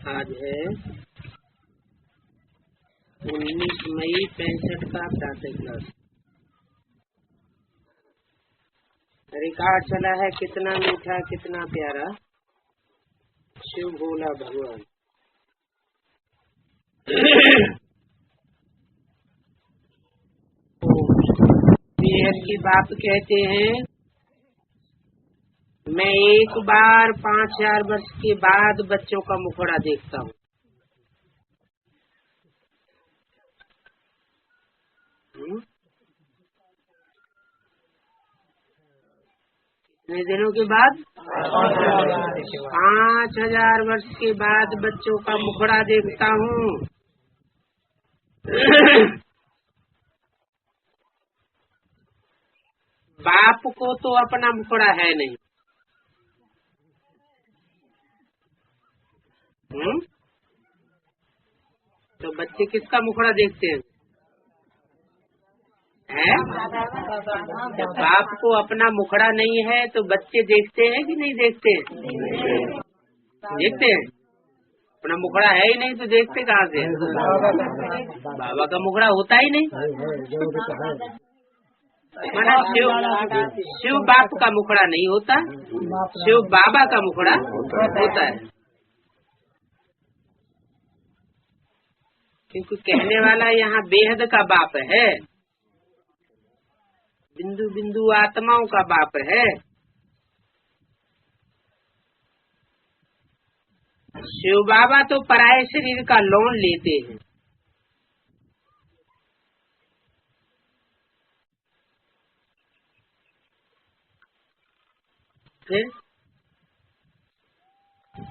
आज है 19 मई 65 का प्रातः क्लास रिकॉर्ड चला है। कितना मीठा कितना प्यारा शिव भोला भगवान। बेहद की बात कहते हैं, मैं एक बार 5000 वर्ष के बाद बच्चों का मुखड़ा देखता हूँ। कितने दिनों के बाद? 5000 वर्ष के बाद बच्चों का मुखड़ा देखता हूँ। बाप को तो अपना मुखड़ा है नहीं। तो बच्चे किसका मुखड़ा देखते हैं? जब बाप को अपना मुखड़ा नहीं है तो बच्चे देखते हैं कि नहीं देखते हैं? देखते हैं। अपना मुखड़ा है ही नहीं तो देखते कहाँ से? बाबा का मुखड़ा होता ही नहीं। माना शिव बाप का मुखड़ा नहीं होता, शिव बाबा का मुखड़ा होता है। क्योंकि कहने वाला यहाँ बेहद का बाप है, बिंदु बिंदु आत्माओं का बाप है। शिव बाबा तो पराये शरीर का लोन लेते हैं। फिर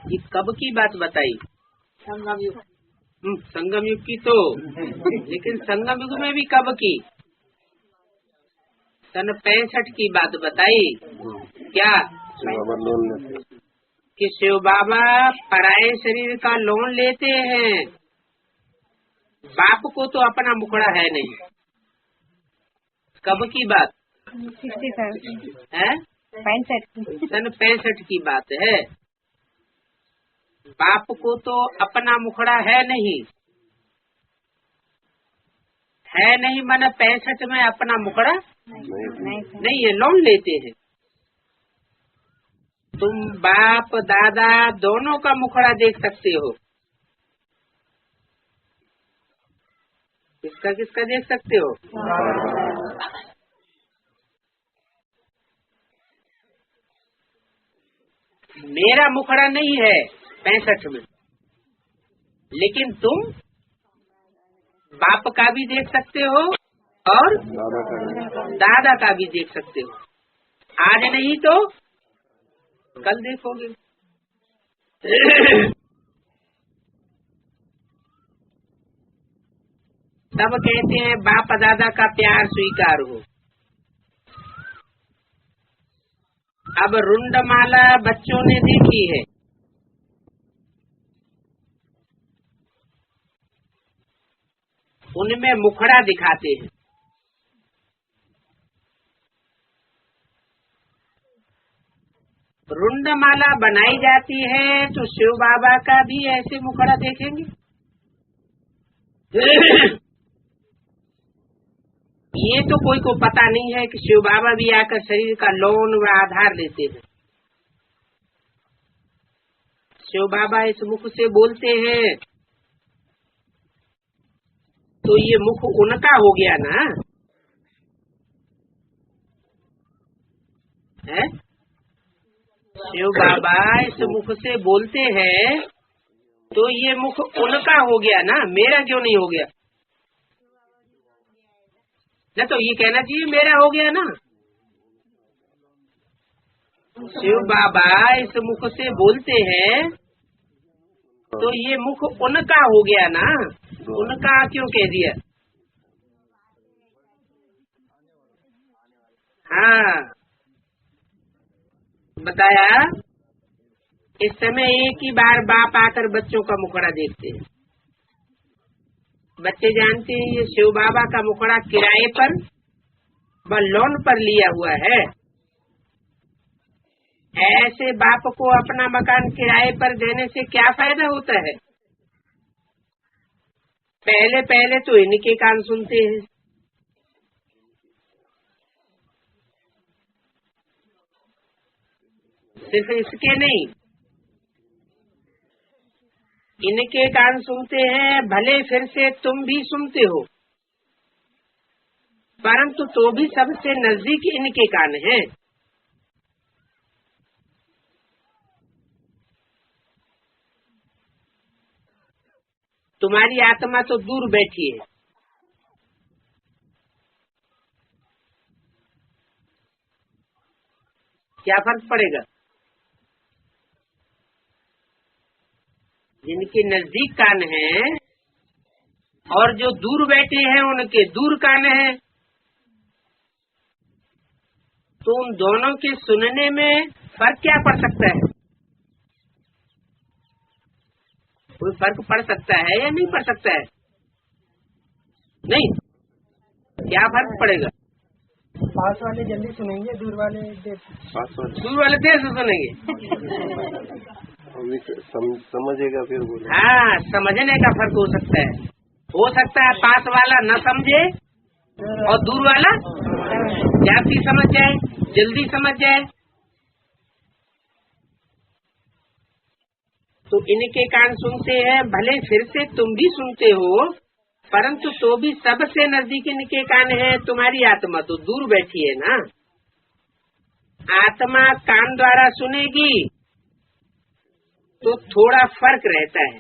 ये कब की बात बताई? संगम युग की तो, लेकिन संगम युग में भी कब की? सन 65 की बात बताई। क्या कि शिव बाबा पराये शरीर का लोन लेते हैं। बाप को तो अपना मुखड़ा है नहीं। कब की बात है? सन 65 की बात है। बाप को तो अपना मुखड़ा है नहीं, माना 65 में अपना मुखड़ा नहीं है, लोन लेते हैं। तुम बाप दादा दोनों का मुखड़ा देख सकते हो। किसका किसका देख सकते हो? मेरा मुखड़ा नहीं है 65 में, लेकिन तुम बाप का भी देख सकते हो और दादा का भी देख सकते हो। आज नहीं तो कल देखोगे। तब कहते हैं बाप दादा का प्यार स्वीकार हो। अब रुंडमाला बच्चों ने देखी है। उनमें मुखड़ा दिखाते हैं। रुंडमाला बनाई जाती है तो शिव बाबा का भी ऐसे मुखड़ा देखेंगे। ये तो कोई को पता नहीं है कि शिव बाबा भी आकर शरीर का लोन व आधार लेते हैं। शिव बाबा इस मुख से बोलते हैं तो ये मुख उनका हो गया ना है? शिव बाबा इस मुख से बोलते हैं तो ये मुख उनका हो गया ना, मेरा क्यों नहीं हो गया? न तो ये कहना चाहिए मेरा हो गया ना। शिव बाबा इस मुख से बोलते हैं तो ये मुख उनका हो गया ना, उनका क्यों कह दिया? हाँ बताया। इस समय एक ही बार बाप आकर बच्चों का मुखड़ा देखते हैं। बच्चे जानते हैं ये शिव बाबा का मुखड़ा किराए पर व लोन पर लिया हुआ है। ऐसे बाप को अपना मकान किराए पर देने से क्या फायदा होता है? पहले पहले तो इनके कान सुनते हैं, सिर्फ इसके नहीं, इनके कान सुनते हैं। भले फिर से तुम भी सुनते हो, परंतु तो भी सबसे नजदीक इनके कान हैं। तुम्हारी आत्मा तो दूर बैठी है, क्या फर्क पड़ेगा? जिनके नजदीक कान हैं और जो दूर बैठे हैं उनके दूर कान हैं, तो उन दोनों के सुनने में फर्क क्या पड़ सकता है? कोई फर्क पड़ सकता है या नहीं पड़ सकता है? नहीं, क्या फर्क पड़ेगा? पास वाले जल्दी सुनेंगे, दूर वाले देर से सुनेंगे। समझेगा फिर बोले। हाँ, समझने का फर्क हो सकता है पास वाला न समझे और दूर वाला जाती समझ जाए, जल्दी समझ जाए। तो इनके कान सुनते हैं, भले फिर से तुम भी सुनते हो, परंतु तो भी सबसे नजदीक इनके कान है। तुम्हारी आत्मा तो दूर बैठी है ना। आत्मा कान द्वारा सुनेगी तो थोड़ा फर्क रहता है।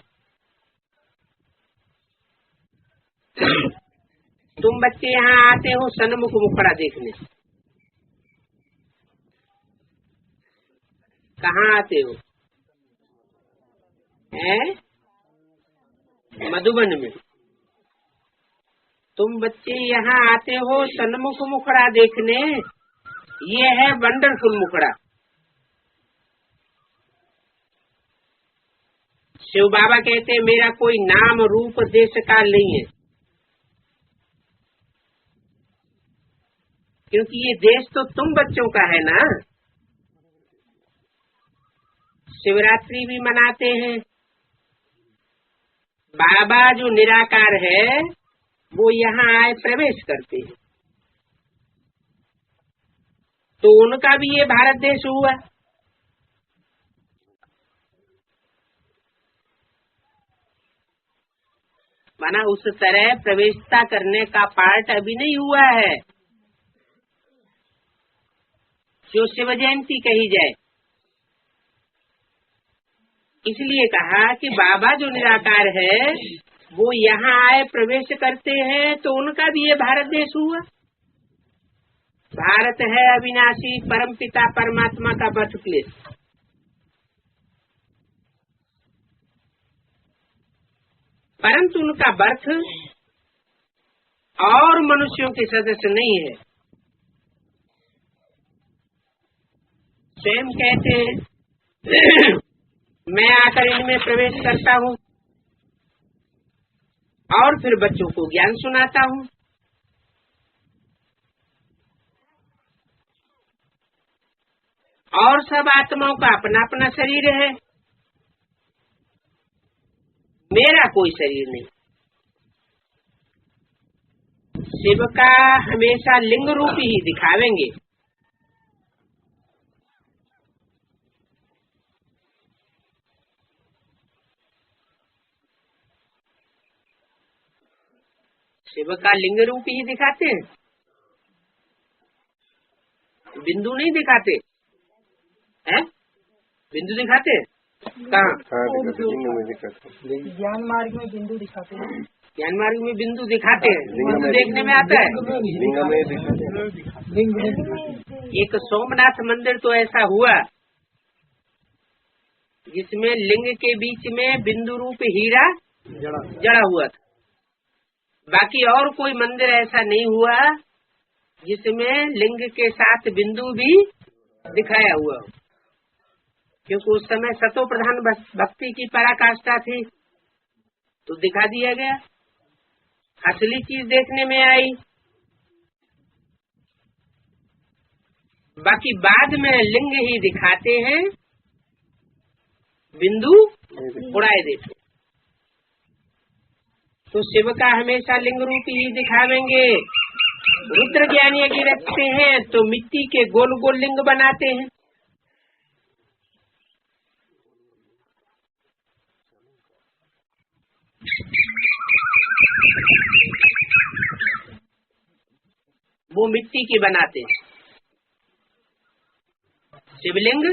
तुम बच्चे यहाँ आते हो सन्मुख मुखड़ा देखने, कहाँ आते हो? मधुबन में। तुम बच्चे यहाँ आते हो सन्मुख मुखड़ा देखने, ये है वंडरफुल मुखड़ा। शिव बाबा कहते हैं मेरा कोई नाम रूप देश काल नहीं है, क्योंकि ये देश तो तुम बच्चों का है ना। शिवरात्रि भी मनाते हैं। बाबा जो निराकार है वो यहाँ आए प्रवेश करते हैं, तो उनका भी ये भारत देश हुआ। माना उस तरह प्रवेशता करने का पार्ट अभी नहीं हुआ है जो शिव जयंती कही जाए। इसलिए कहा कि बाबा जो निराकार है वो यहाँ आए प्रवेश करते हैं, तो उनका भी ये भारत देश हुआ। भारत है अविनाशी परमपिता परमात्मा का बर्थ प्लेस। परंतु उनका बर्थ और मनुष्यों के सदस्य नहीं है। स्वयं कहते हैं मैं आकर इनमें प्रवेश करता हूँ और फिर बच्चों को ज्ञान सुनाता हूँ। और सब आत्माओं का अपना अपना शरीर है, मेरा कोई शरीर नहीं। शिव का हमेशा लिंग रूप ही दिखावेंगे। शिव का लिंग रूप ही दिखाते हैं, बिंदु नहीं दिखाते हैं। बिंदु दिखाते हैं कहाँ? ज्ञान मार्ग में बिंदु दिखाते हैं। ज्ञान मार्ग में बिंदु दिखाते हैं, बिंदु देखने में आता है। एक सोमनाथ मंदिर तो ऐसा हुआ जिसमें लिंग के बीच में बिंदु रूप हीरा जड़ा हुआ था। बाकी और कोई मंदिर ऐसा नहीं हुआ जिसमें लिंग के साथ बिंदु भी दिखाया हुआ हो, क्योंकि उस समय सतो प्रधान भक्ति की पराकाष्ठा थी, तो दिखा दिया गया। असली चीज देखने में आई। बाकी बाद में लिंग ही दिखाते हैं, बिंदु उड़ाए देते। तो शिव का हमेशा लिंग रूप ही दिखावेंगे। रुद्र ज्ञान यदि रखते हैं तो मिट्टी के गोल गोल लिंग बनाते हैं। वो मिट्टी की बनाते हैं शिवलिंग।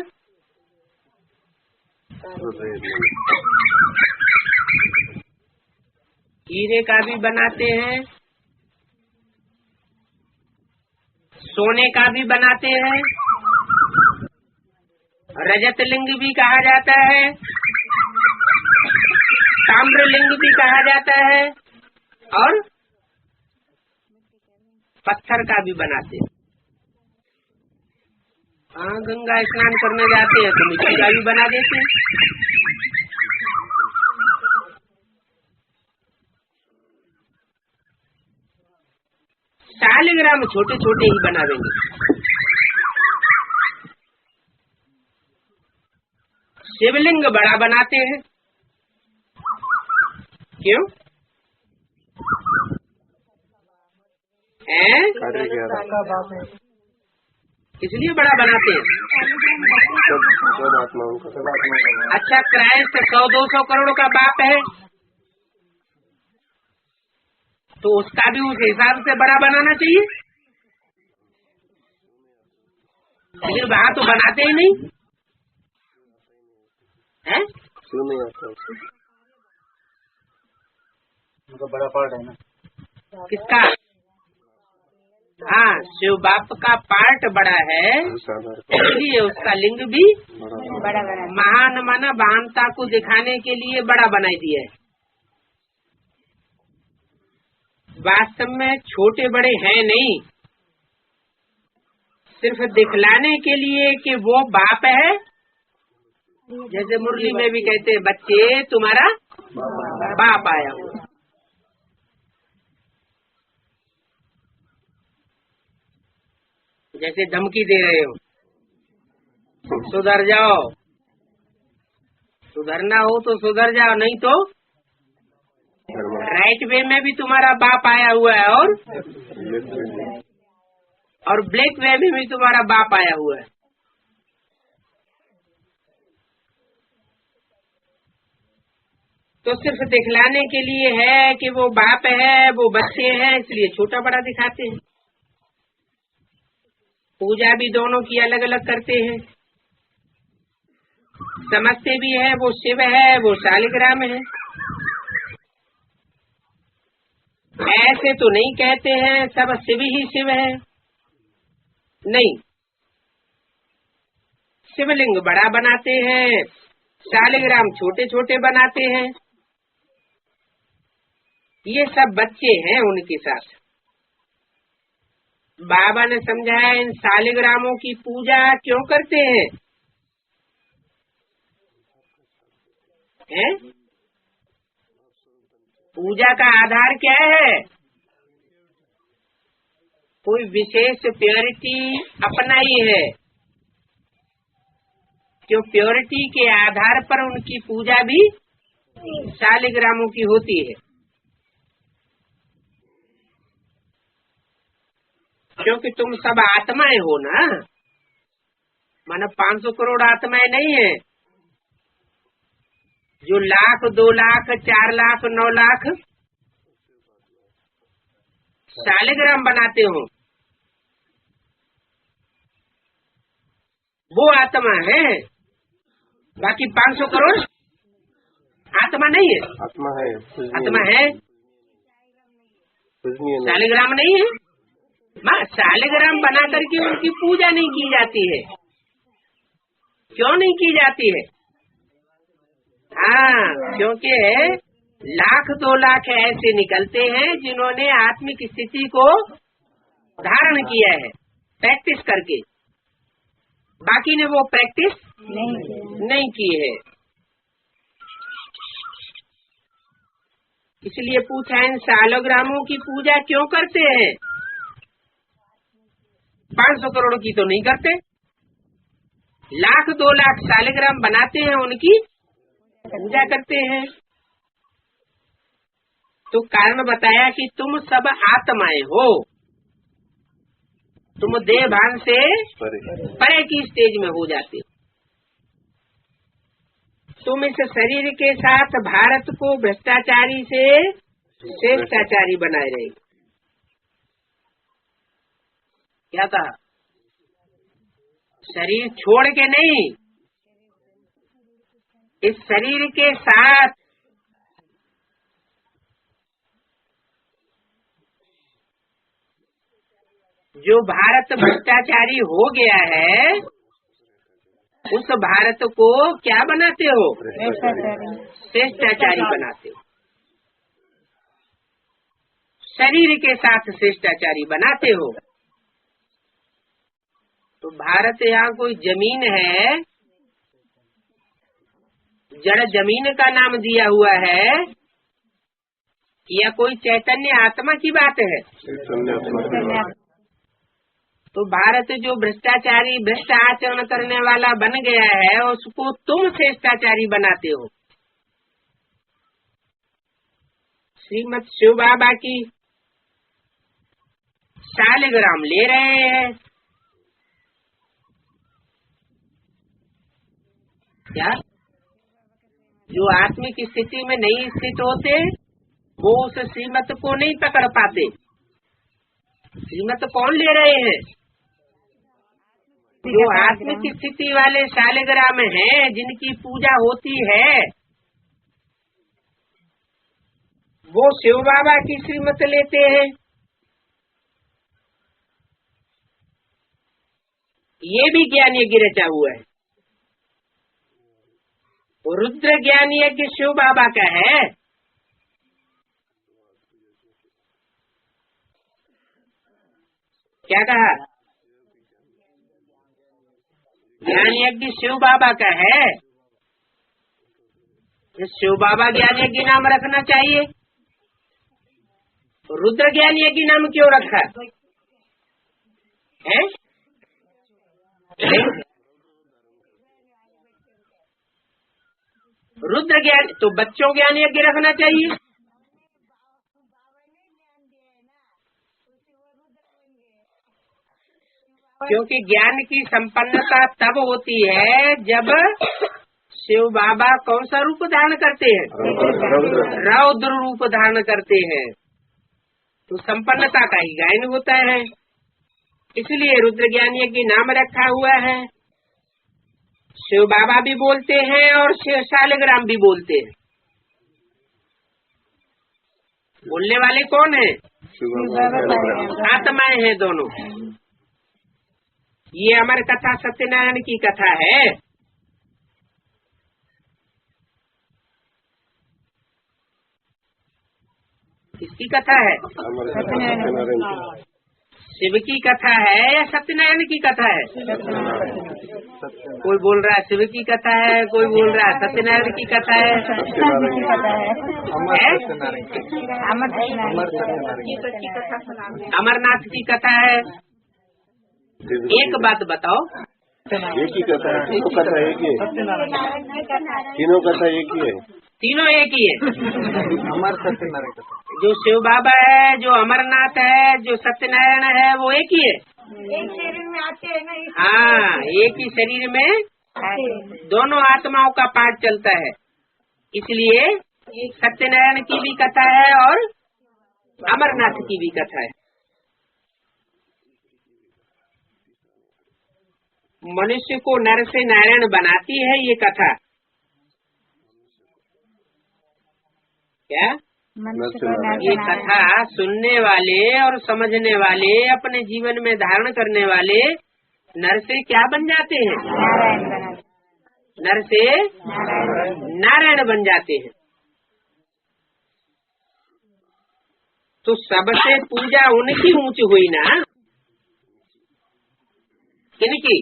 हीरे का भी बनाते हैं, सोने का भी बनाते हैं, रजत लिंग भी कहा जाता है, ताम्र लिंग भी कहा जाता है, और पत्थर का भी बनाते हैं। हाँ, गंगा स्नान करने जाते हैं तो मिट्टी का भी बना देते हैं। शालिग्राम छोटे छोटे ही बनावेंगे। शिवलिंग बड़ा बनाते हैं। क्यों? इसलिए बड़ा बनाते हैं। अच्छा, क्राइस्ट 100-200 करोड़ का बाप है तो उसका भी उस हिसाब से बड़ा बनाना चाहिए। लेकिन वहाँ तो बनाते ही नहीं है। क्यों नहीं आता? उनका बड़ा पार्ट है ना। किसका? हाँ, शिव बाप का पार्ट बड़ा है, इसलिए उसका लिंग भी बड़ा महान माना महानता को दिखाने के लिए बड़ा बनाई दिया है। वास्तव में छोटे बड़े हैं नहीं, सिर्फ दिखलाने के लिए कि वो बाप है। जैसे मुरली में भी कहते हैं, बच्चे तुम्हारा बाप आया हुआ। जैसे धमकी दे रहे हो, सुधर जाओ। सुधरना हो तो सुधर जाओ, नहीं तो राइट वे में भी तुम्हारा बाप आया हुआ है, और ब्लैक वे में भी तुम्हारा बाप आया हुआ है। तो सिर्फ दिखलाने के लिए है कि वो बाप है, वो बच्चे हैं, इसलिए छोटा बड़ा दिखाते हैं। पूजा भी दोनों की अलग अलग करते हैं। समझते भी है वो शिव है, वो शालिग्राम है। ऐसे तो नहीं कहते हैं सब शिव ही शिव है, नहीं। शिवलिंग बड़ा बनाते हैं, शालिग्राम छोटे छोटे बनाते हैं। ये सब बच्चे हैं उनके साथ। बाबा ने समझाया इन शालिग्रामों की पूजा क्यों करते हैं? पूजा का आधार क्या है? कोई विशेष प्योरिटी अपना ही है, क्यों? प्योरिटी के आधार पर उनकी पूजा भी शालिग्रामों की होती है। क्योंकि तुम सब आत्माएं हो ना, मानो 500 करोड़ आत्माएं नहीं है जो 1 लाख 2 लाख 4 लाख 9 लाख शालिग्राम बनाते हो। वो आत्मा है, बाकी 500 करोड़ आत्मा नहीं है। आत्मा है, आत्मा है, शालिग्राम नहीं है। शालिग्राम बना करके उनकी पूजा नहीं की जाती है। क्यों नहीं की जाती है? हाँ, क्योंकि 1 लाख 2 लाख ऐसे निकलते हैं जिन्होंने आत्मिक स्थिति को धारण किया है प्रैक्टिस करके, बाकी ने वो प्रैक्टिस नहीं की है। इसलिए पूछा इन शालिग्रामों की पूजा क्यों करते हैं? 500 करोड़ की तो नहीं करते, लाख 2 लाख शालिग्राम बनाते हैं, उनकी पूजा करते हैं। तो कारण बताया कि तुम सब आत्माएं हो, तुम देह भान से परे की स्टेज में हो जाते हो। तुम इस शरीर के साथ भारत को भ्रष्टाचारी से श्रेष्ठाचारी बनाए रहे। क्या कहा? शरीर छोड़ के नहीं, इस शरीर के साथ जो भारत भ्रष्टाचारी हो गया है, उस भारत को क्या बनाते हो? श्रेष्ठाचारी बनाते हो। शरीर के साथ श्रेष्ठाचारी बनाते हो। तो भारत यहाँ कोई जमीन है, जड़ जमीन का नाम दिया हुआ है, या कोई चैतन्य आत्मा की बात है? तो भारत जो भ्रष्टाचारी भ्रष्ट आचरण करने वाला बन गया है, उसको तुम श्रेष्ठाचारी बनाते हो। श्रीमद शिव बाबा की शालिग्राम ले रहे हैं। क्या? जो आत्मिक स्थिति में नहीं स्थित होते, वो उस श्रीमत को नहीं पकड़ पाते। श्रीमत कौन ले रहे हैं? जो आत्मिक स्थिति वाले शालिग्राम हैं, जिनकी पूजा होती है, वो शिव बाबा की श्रीमत लेते हैं। ये भी ज्ञान यज्ञ रचा हुआ है। रुद्र ज्ञान यज्ञ शिव बाबा का है। क्या कहा? ज्ञान यज्ञ शिव बाबा का है। शिव बाबा ज्ञान यज्ञ नाम रखना चाहिए। रुद्र ज्ञान यज्ञ नाम क्यों रखा है? रुद्र ज्ञान तो बच्चों ज्ञान यज्ञ रखना चाहिए। क्योंकि ज्ञान की संपन्नता तब होती है जब शिव बाबा कौन सा रूप धारण करते हैं? रौद्र रूप धारण करते हैं। तो संपन्नता का ही गायन होता है। इसलिए रुद्र ज्ञान यज्ञ नाम रखा हुआ है। शिव बाबा भी बोलते हैं और शिव शालिग्राम भी बोलते हैं। बोलने वाले कौन है? आत्माएं हैं दोनों। ये अमर कथा सत्यनारायण की कथा है। किसकी कथा है? शिव की कथा है या सत्यनारायण की कथा है? कोई बोल रहा है शिव की कथा है, कोई बोल रहा है सत्यनारायण की कथा है। अमरनाथ की कथा है। एक बात बताओ, एक ही कथा है? तीनों कथा एक ही है? तीनों कथा एक ही है? तीनों एक ही है। अमर सत्यनारायण कथा। जो शिव बाबा है, जो अमरनाथ है, जो सत्यनारायण है, वो एक ही है। एक शरीर में आते हैं ना। हाँ, एक ही शरीर में दोनों आत्माओं का पाठ चलता है। इसलिए सत्यनारायण की भी कथा है और अमरनाथ की भी कथा है। मनुष्य को नर से नारायण बनाती है ये कथा। क्या? ये कथा सुनने वाले और समझने वाले, अपने जीवन में धारण करने वाले नर से क्या बन जाते हैं? नर से नारायण बन जाते हैं। तो सबसे पूजा उनकी ऊंच हुई ना, किनकी?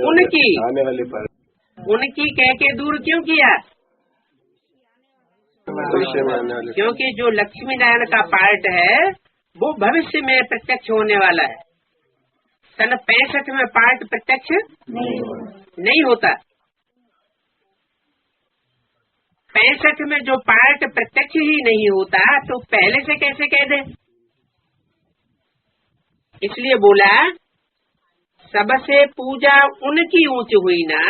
उनकी। आने वाले पर उनकी कह के दूर क्यों किया? भविष्य में आने वाले। क्योंकि जो लक्ष्मी नारायण का पार्ट है वो भविष्य में प्रत्यक्ष होने वाला है। सन 65 में पार्ट प्रत्यक्ष नहीं होता। 65 में जो पार्ट प्रत्यक्ष ही नहीं होता तो पहले से कैसे कह दे। इसलिए बोला सबसे पूजा उनकी ऊंच हुई ना।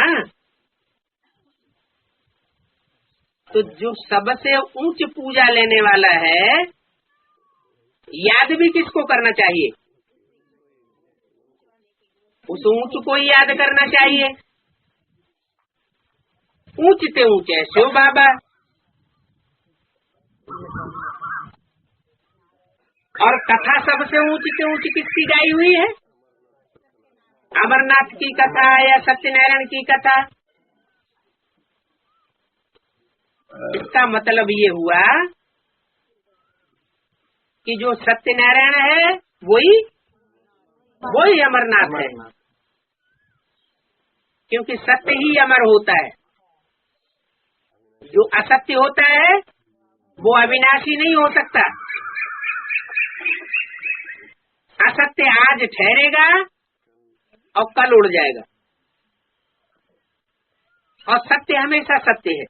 तो जो सबसे ऊंच पूजा लेने वाला है, याद भी किसको करना चाहिए? उस ऊंच को ही याद करना चाहिए। ऊंचते ऊंचे शिव बाबा, और कथा सबसे ऊंचते ऊंची किसकी गाई हुई है? अमरनाथ की कथा या सत्यनारायण की कथा। इसका मतलब ये हुआ कि जो सत्यनारायण है वही अमरनाथ है, क्योंकि सत्य ही अमर होता है। जो असत्य होता है वो अविनाशी नहीं हो सकता। असत्य आज ठहरेगा और कल उड़ जाएगा, और सत्य हमेशा सत्य है।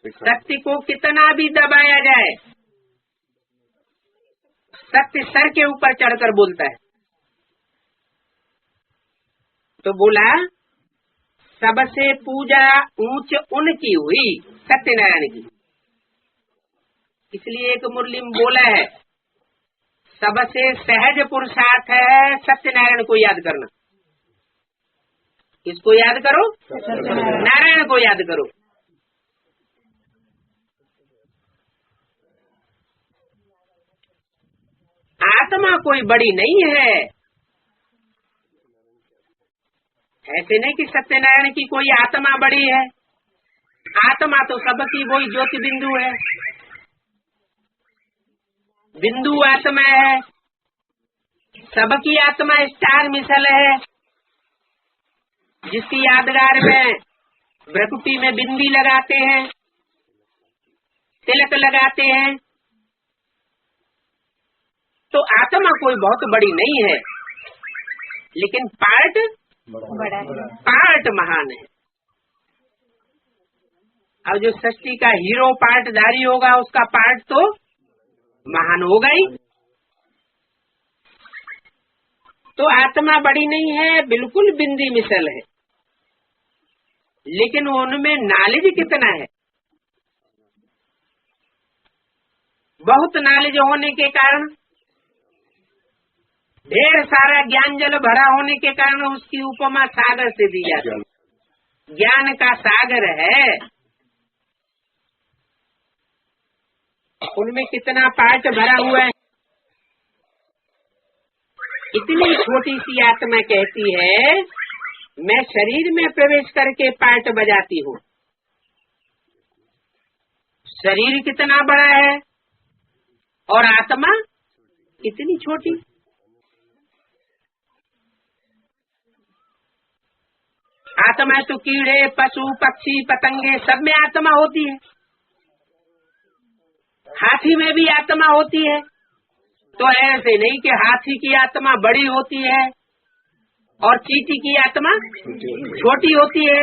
सत्य को कितना भी दबाया जाए, सत्य सर के ऊपर चढ़कर बोलता है। तो बोला सबसे पूजा ऊंच उनकी हुई, सत्यनारायण की। इसलिए एक मुरली में बोला है सबसे सहज पुरुषार्थ है सत्यनारायण को याद करना। किसको याद करो? नारायण को याद करो। आत्मा कोई बड़ी नहीं है। ऐसे नहीं कि सत्यनारायण की कोई आत्मा बड़ी है। आत्मा तो सबकी वही ज्योति बिंदु है। बिंदु आत्मा है, सबकी आत्मा स्टार मिसल है। जिसकी यादगार में भ्रकुटी में बिंदी लगाते हैं, तिलक लगाते हैं, तो आत्मा कोई बहुत बड़ी नहीं है, लेकिन पार्ट महान है। अब जो सृष्टि का हीरो पार्टधारी होगा उसका पार्ट तो महान होगा ही। तो आत्मा बड़ी नहीं है, बिल्कुल बिंदी मिसल है, लेकिन उनमें नॉलेज कितना है। बहुत नॉलेज होने के कारण, ढेर सारा ज्ञान जल भरा होने के कारण उसकी उपमा सागर से दी जाती है। ज्ञान का सागर है, उनमें कितना पार्ट भरा हुआ है। इतनी छोटी सी आत्मा कहती है मैं शरीर में प्रवेश करके पार्ट बजाती हूँ। शरीर कितना बड़ा है और आत्मा कितनी छोटी। आत्मा तो कीड़े पशु पक्षी पतंगे सब में आत्मा होती है। हाथी में भी आत्मा होती है। तो ऐसे नहीं कि हाथी की आत्मा बड़ी होती है और चींटी की आत्मा छोटी होती है।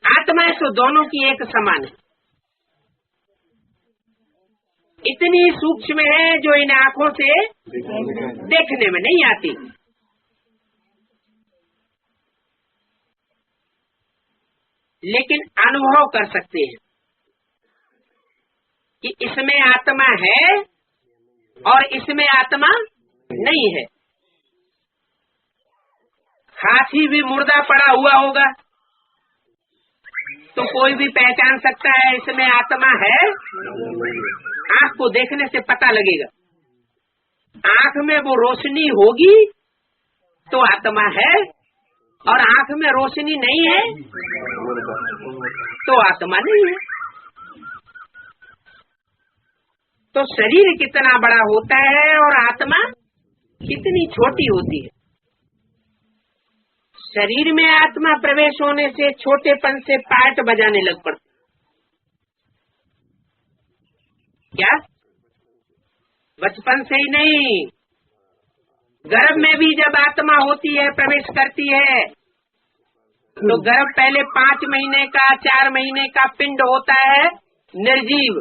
आत्मा तो दोनों की एक समान है। इतनी सूक्ष्म है जो इन आँखों से देखने में नहीं आती। लेकिन अनुभव कर सकते हैं कि इसमें आत्मा है और इसमें आत्मा नहीं है। हाथी भी मुर्दा पड़ा हुआ होगा तो कोई भी पहचान सकता है इसमें आत्मा है। आँख को देखने से पता लगेगा। आँख में वो रोशनी होगी तो आत्मा है, और आँख में रोशनी नहीं है तो आत्मा नहीं है। तो शरीर कितना बड़ा होता है और आत्मा कितनी छोटी होती है। शरीर में आत्मा प्रवेश होने से छोटेपन से पार्ट बजाने लग पड़ते। क्या बचपन से ही नहीं, गर्भ में भी जब आत्मा होती है, प्रवेश करती है, तो गर्भ पहले 5 महीने का 4 महीने का पिंड होता है निर्जीव,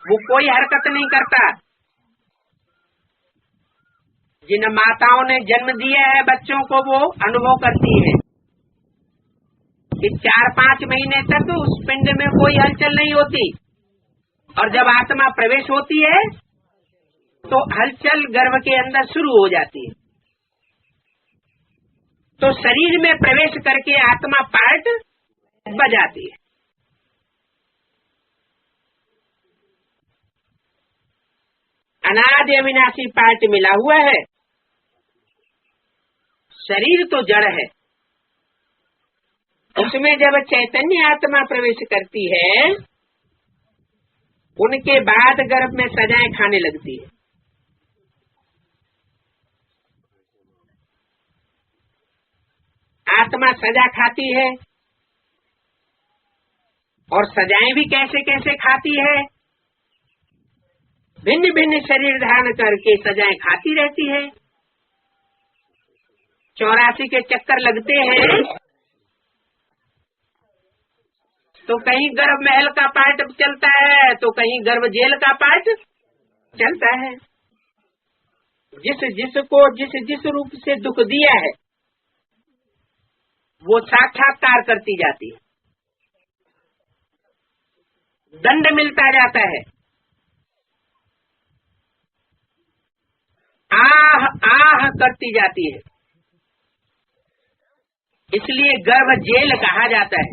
वो कोई हरकत नहीं करता। जिन माताओं ने जन्म दिया है बच्चों को, वो अनुभव करती है कि 4-5 महीने तक उस पिंड में कोई हलचल नहीं होती, और जब आत्मा प्रवेश होती है तो हलचल गर्भ के अंदर शुरू हो जाती है। तो शरीर में प्रवेश करके आत्मा पार्ट बजाती है। अनादि अविनाशी पार्ट मिला हुआ है। शरीर तो जड़ है, उसमें जब चैतन्य आत्मा प्रवेश करती है, उनके बाद गर्भ में सजाएं खाने लगती है। आत्मा सजा खाती है, और सजाएं भी कैसे कैसे खाती है, भिन्न भिन्न शरीर धारण करके सजाएं खाती रहती है। 84 के चक्कर लगते हैं, तो कहीं गर्भ महल का पार्ट चलता है, तो कहीं गर्भ जेल का पार्ट चलता है। जिसको जिस रूप से दुख दिया है, वो साक्षात्कार करती जाती है, दंड मिलता जाता है। आह आह करती जाती है, इसलिए गर्भ जेल कहा जाता है,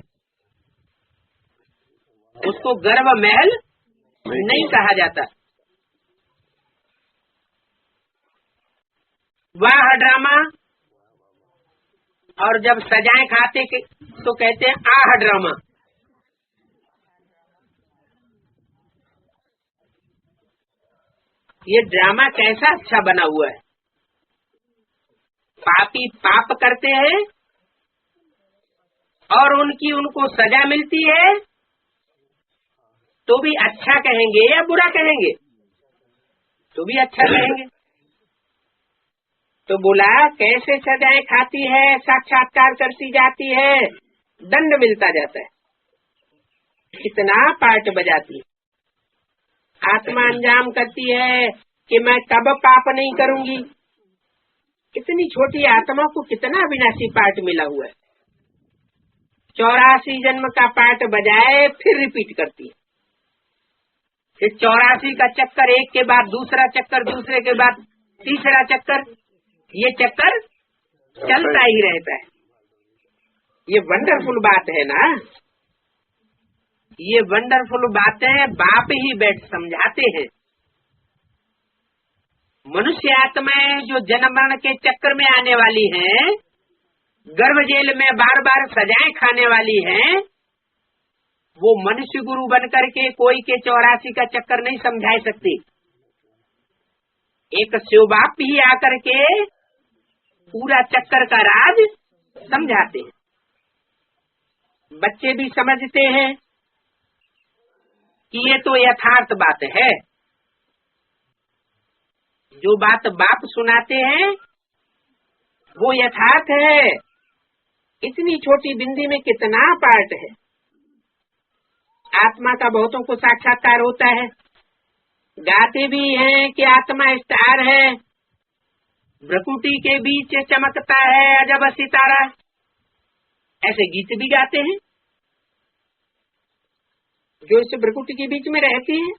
उसको गर्भ महल नहीं कहा जाता। वाह ड्रामा, और जब सजाएं खाते तो कहते हैं आह ड्रामा। ये ड्रामा कैसा अच्छा बना हुआ है। पापी पाप करते हैं और उनको सजा मिलती है, तो भी अच्छा कहेंगे या बुरा कहेंगे? तो भी अच्छा कहेंगे। तो बोला कैसे सजाएं खाती है, साक्षात्कार करती जाती है, दंड मिलता जाता है, कितना पार्ट बजाती है। आत्मा अंजाम करती है कि मैं कब पाप नहीं करूंगी। इतनी छोटी आत्मा को कितना विनाशी पार्ट मिला हुआ है। 84 जन्म का पार्ट बजाए फिर रिपीट करती है। फिर 84 का चक्कर, एक के बाद दूसरा चक्कर, दूसरे के बाद तीसरा चक्कर, ये चक्कर चलता ही रहता है। ये वंडरफुल बात है ना, ये वंडरफुल बातें बाप ही बैठ समझाते हैं। मनुष्य आत्माएं जो जन्म मरण के चक्कर में आने वाली हैं, गर्भ जेल में बार बार सजाएं खाने वाली हैं, वो मनुष्य गुरु बन करके कोई के 84 का चक्कर नहीं समझा सकती। एक शिव बाप ही आकर के पूरा चक्कर का राज समझाते हैं। बच्चे भी समझते हैं कि ये तो यथार्थ बात है। जो बात बाप सुनाते हैं वो यथार्थ है। इतनी छोटी बिंदी में कितना पार्ट है। आत्मा का बहुतों को साक्षात्कार होता है। गाते भी हैं कि आत्मा स्टार है, भ्रकुटी के बीच चमकता है अजब सितारा, ऐसे गीत भी गाते हैं जो इस भ्रकुटी के बीच में रहती है।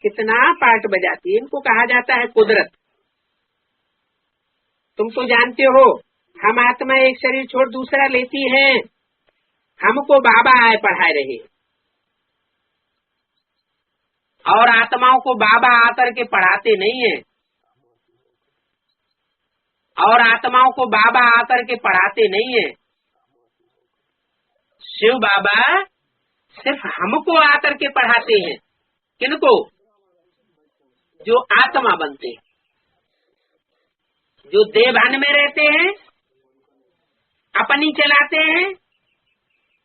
कितना पार्ट बजाती है। इनको कहा जाता है कुदरत। तुम तो जानते हो, हम आत्मा एक शरीर छोड़ दूसरा लेती हैं, हमको बाबा आए पढ़ाए रहे, और आत्माओं को बाबा आकर के पढ़ाते नहीं है, और आत्माओं को बाबा आकर के पढ़ाते नहीं है। शिव बाबा सिर्फ हमको आकर के पढ़ाते हैं। किनको? जो आत्मा बनते हैं, जो देवभान में रहते हैं, अपनी चलाते हैं,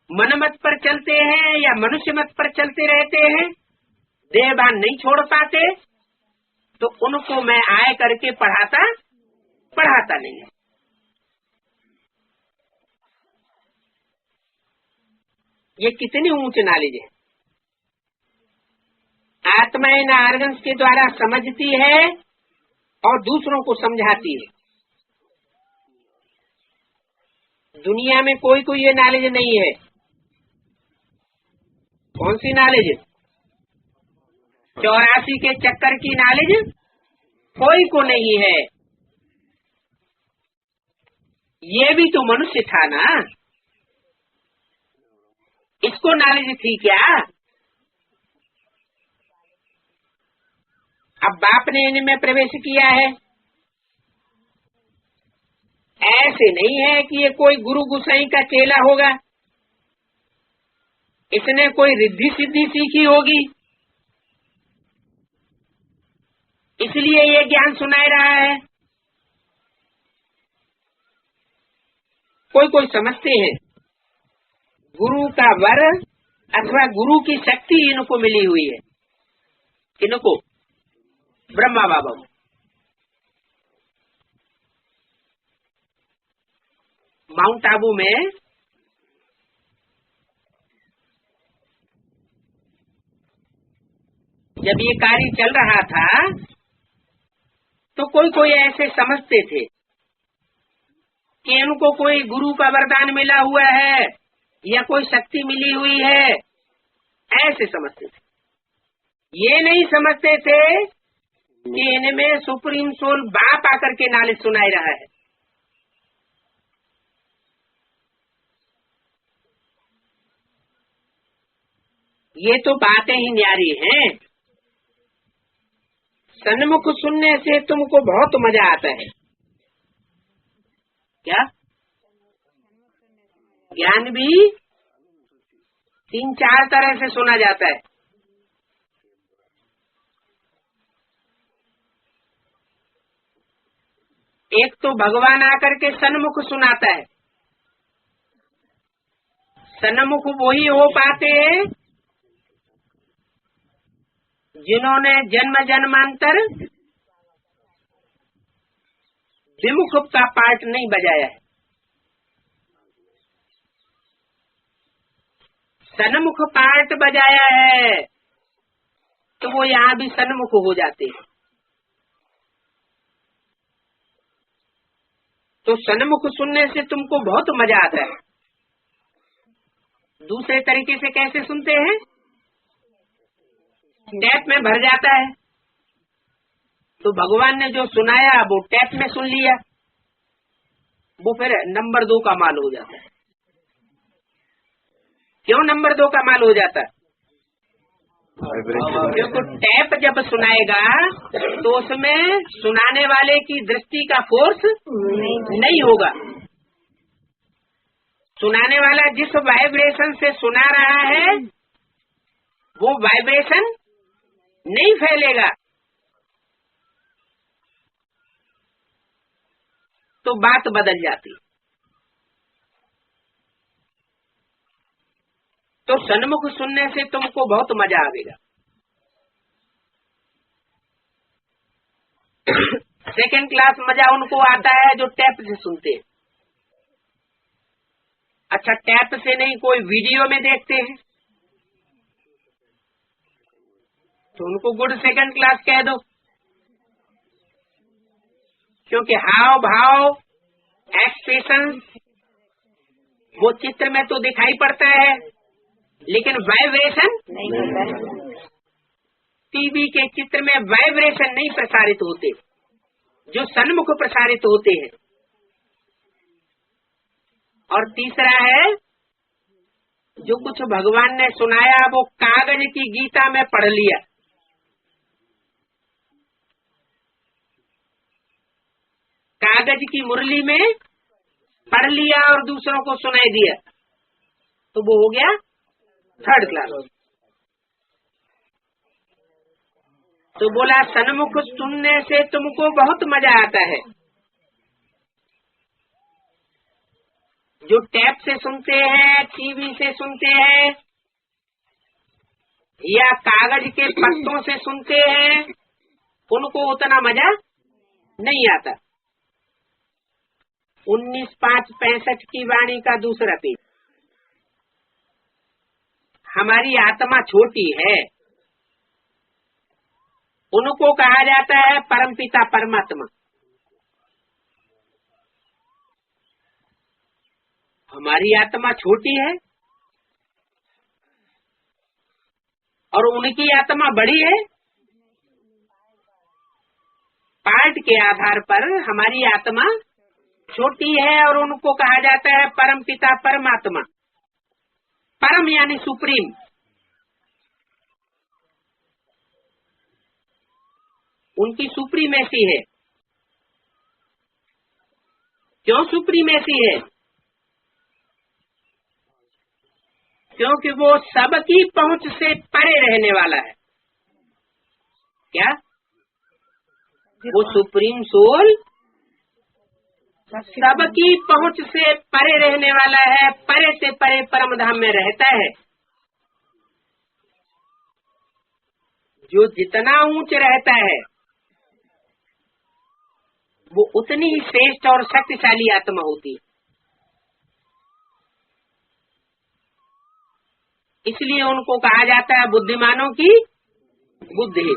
मनमत पर चलते हैं या मनुष्य मत पर चलते रहते हैं, देहभान नहीं छोड़ पाते तो उनको मैं आए करके पढ़ाता नहीं। ये कितनी ऊंच नॉलेज है। आत्मा इन ऑर्गन्स के द्वारा समझती है और दूसरों को समझाती है। दुनिया में कोई ये नॉलेज नहीं है। कौन सी नॉलेज? 84 के चक्कर की नॉलेज कोई को नहीं है। ये भी तो मनुष्य था ना, इसको नॉलेज थी क्या? अब बाप ने इनमें प्रवेश किया है। ऐसे नहीं है कि ये कोई गुरु गुसाई का चेला होगा, इसने कोई रिद्धि सिद्धि सीखी होगी, इसलिए ये ज्ञान सुनाई रहा है। कोई समझते हैं गुरु का वर अथवा गुरु की शक्ति इनको मिली हुई है। किनको? ब्रह्मा बाबा को। माउंट आबू में जब ये कार्य चल रहा था तो कोई ऐसे समझते थे कि इनको कोई गुरु का वरदान मिला हुआ है या कोई शक्ति मिली हुई है, ऐसे समझते थे। ये नहीं समझते थे कि इनमें सुप्रीम सोल बाप आकर के नॉलेज सुनाई रहा है। ये तो बातें ही न्यारी हैं। सन्मुख सुनने से तुमको बहुत मजा आता है। क्या? ज्ञान भी 3-4 तरह से सुना जाता है। एक तो भगवान आकर के सन्मुख सुनाता है। सन्मुख वही हो पाते हैं जिन्होंने जन्म जन्मांतर विमुख का पार्ट नहीं बजाया है। सन्मुख पार्ट बजाया है तो वो यहाँ भी सन्मुख हो जाते हैं। तो सन्मुख सुनने से तुमको बहुत मजा आता है। दूसरे तरीके से कैसे सुनते हैं? टैप में भर जाता है तो भगवान ने जो सुनाया वो टैप में सुन लिया, वो फिर नंबर 2 का माल हो जाता है। क्यों नंबर 2 का माल हो जाता है? क्योंकि टैप जब सुनाएगा तो उसमें सुनाने वाले की दृष्टि का फोर्स नहीं होगा। सुनाने वाला जिस वाइब्रेशन से सुना रहा है वो वाइब्रेशन नहीं फैलेगा, तो बात बदल जाती। तो सन्मुख सुनने से तुमको बहुत मजा आएगा। सेकंड क्लास मजा उनको आता है जो टैप से सुनते हैं। अच्छा, टैप से नहीं, कोई वीडियो में देखते हैं तो उनको गुड सेकंड क्लास कह दो, क्योंकि हाव भाव एक्सप्रेशन वो चित्र में तो दिखाई पड़ता है लेकिन वाइब्रेशन नहीं। टीवी के चित्र में वाइब्रेशन नहीं प्रसारित होते जो सन्मुख प्रसारित होते हैं। और तीसरा है जो कुछ भगवान ने सुनाया वो कागज की गीता में पढ़ लिया। कागज की मुरली में पढ़ लिया और दूसरों को सुनाई दिया तो वो हो गया थर्ड क्लास। तो बोला सन्मुख सुनने से तुमको बहुत मजा आता है। जो टैप से सुनते हैं, टीवी से सुनते हैं, या कागज के पत्तों से सुनते हैं उनको उतना मजा नहीं आता। 19/5/65 की वाणी का दूसरा पेज। हमारी आत्मा छोटी है, उनको कहा जाता है परमपिता परमात्मा। हमारी आत्मा छोटी है और उनकी आत्मा बड़ी है। पार्ट के आधार पर हमारी आत्मा छोटी है और उनको कहा जाता है परमपिता परमात्मा। परम यानी सुप्रीम। उनकी सुप्रीमेसी है। क्यों सुप्रीमेसी है? क्योंकि वो सबकी पहुंच से परे रहने वाला है। क्या? वो सुप्रीम सोल सबकी पहुंच से परे रहने वाला है, परे से परे परम धाम में रहता है। जो जितना ऊंच रहता है वो उतनी ही श्रेष्ठ और शक्तिशाली आत्मा होती है। इसलिए उनको कहा जाता है बुद्धिमानों की बुद्धि।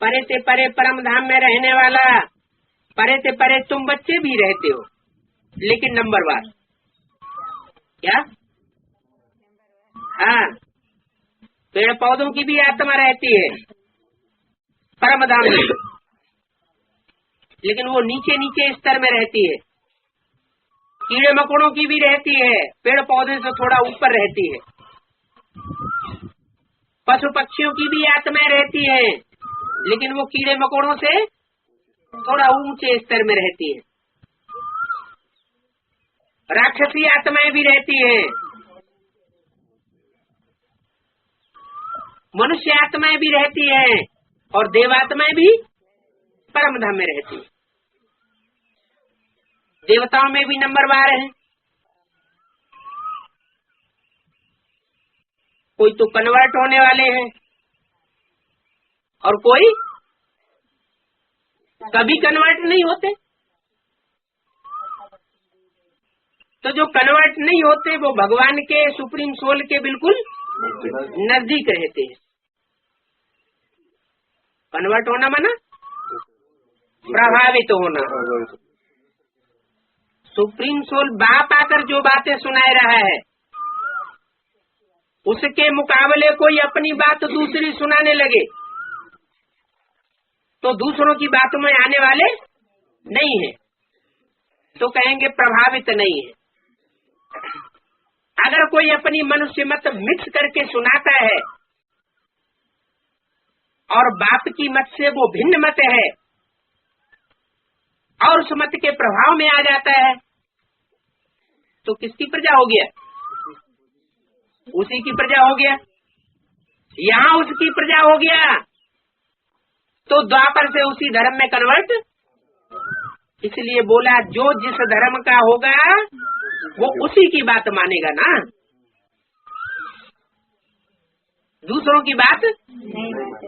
परे से परे परम धाम में रहने वाला। परे से परे तुम बच्चे भी रहते हो, लेकिन नंबरवार। क्या? हाँ, पेड़ पौधों की भी आत्मा रहती है परम धाम में, लेकिन वो नीचे नीचे स्तर में रहती है। कीड़े मकोड़ों की भी रहती है, पेड़ पौधे से थोड़ा ऊपर रहती है। पशु पक्षियों की भी आत्माएं रहती है, लेकिन वो कीड़े मकोड़ों से थोड़ा ऊंचे स्तर में रहती है। राक्षसी आत्माएं भी रहती हैं, मनुष्य आत्माएं भी रहती हैं और देवात्माएं भी परम धाम में रहती है। देवताओं में भी नंबरवार है। कोई तो कन्वर्ट होने वाले हैं और कोई कभी कन्वर्ट नहीं होते। तो जो कन्वर्ट नहीं होते वो भगवान के सुप्रीम सोल के बिल्कुल नजदीक रहते हैं। कन्वर्ट होना माना प्रभावित होना। सुप्रीम सोल बाप आकर जो बातें सुनाए रहा है उसके मुकाबले कोई अपनी बात दूसरी सुनाने लगे तो दूसरों की बातों में आने वाले नहीं है, तो कहेंगे प्रभावित नहीं है। अगर कोई अपनी मनुष्य मत मिक्स करके सुनाता है और बाप की मत से वो भिन्न मत है और उस मत के प्रभाव में आ जाता है, तो किसकी प्रजा हो गया? उसी की प्रजा हो गया। यहाँ उसकी प्रजा हो गया तो द्वापर से उसी धर्म में कन्वर्ट। इसलिए बोला जो जिस धर्म का होगा वो उसी की बात मानेगा ना, दूसरों की बात।